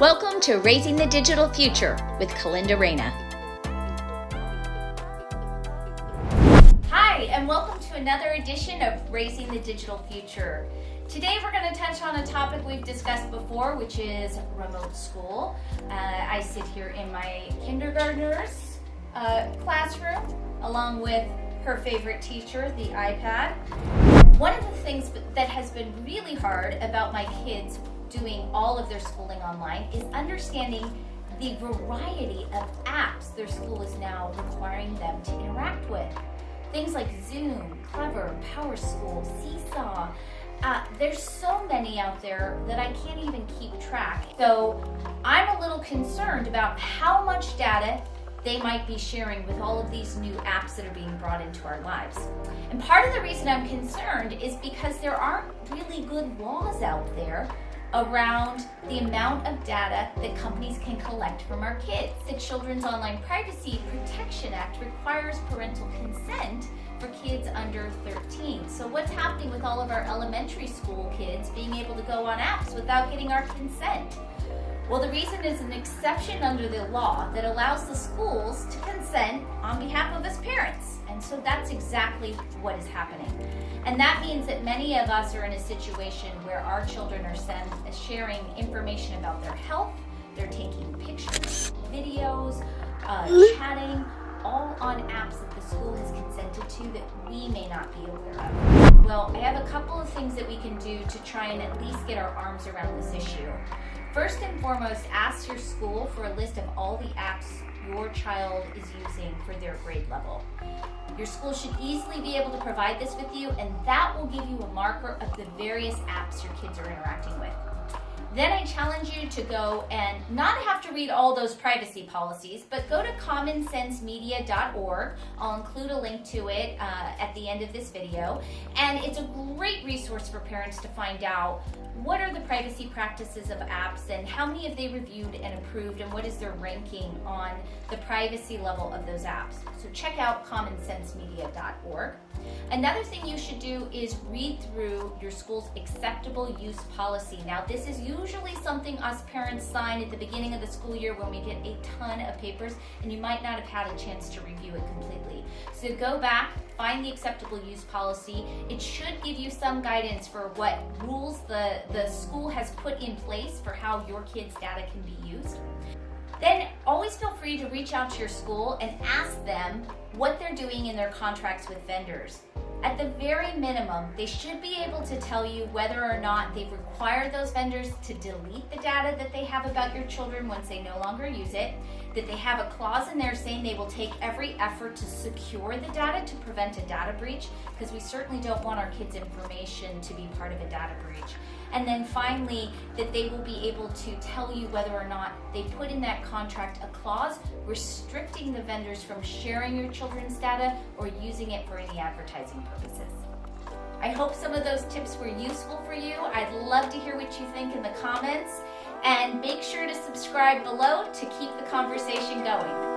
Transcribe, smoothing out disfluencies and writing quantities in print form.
Welcome to Raising the Digital Future with Kalinda Raina. Hi, and welcome to another edition of Raising the Digital Future. Today we're going to touch on a topic we've discussed before, which is remote school. I sit here in my kindergartner's classroom along with her favorite teacher, the iPad. One of the things that has been really hard about my kids doing all of their schooling online is understanding the variety of apps their school is now requiring them to interact with. Things like Zoom, Clever, PowerSchool, Seesaw. There's so many out there that I can't even keep track. So I'm a little concerned about how much data they might be sharing with all of these new apps that are being brought into our lives. And part of the reason I'm concerned is because there aren't really good laws out there around the amount of data that companies can collect from our kids. The Children's Online Privacy Protection Act requires parental consent for kids under 13. So what's happening with all of our elementary school kids being able to go on apps without getting our consent? Well, the reason is an exception under the law that allows the schools to consent on behalf of us parents. And so that's exactly what is happening. And that means that many of us are in a situation where our children are sharing information about their health, they're taking pictures, videos, chatting, all on apps that the school has consented to that we may not be aware of. Well, I have a couple of things that we can do to try and at least get our arms around this issue. First and foremost, ask your school for a list of all the apps your child is using for their grade level. Your school should easily be able to provide this with you, and that will give you a marker of the various apps your kids are interacting with. Then I challenge you to go and not have to read all those privacy policies, but go to commonsensemedia.org. I'll include a link to it at the end of this video. And it's a great resource for parents to find out what are the privacy practices of apps and how many have they reviewed and approved and what is their ranking on the privacy level of those apps. So check out commonsensemedia.org. Another thing you should do is read through your school's acceptable use policy. Now, this is usually something us parents sign at the beginning of the school year when we get a ton of papers, and you might not have had a chance to review it completely. So go back, find the acceptable use policy. It should give you some guidance for what rules the school has put in place for how your kids' data can be used. Then always feel free to reach out to your school and ask them what they're doing in their contracts with vendors. At the very minimum, they should be able to tell you whether or not they've required those vendors to delete the data that they have about your children once they no longer use it, that they have a clause in there saying they will take every effort to secure the data to prevent a data breach, because we certainly don't want our kids' information to be part of a data breach. And then finally, that they will be able to tell you whether or not they put in that contract a clause restricting the vendors from sharing your children's data or using it for any advertising purposes. I hope some of those tips were useful for you. I'd love to hear what you think in the comments, and make sure to subscribe below to keep the conversation going.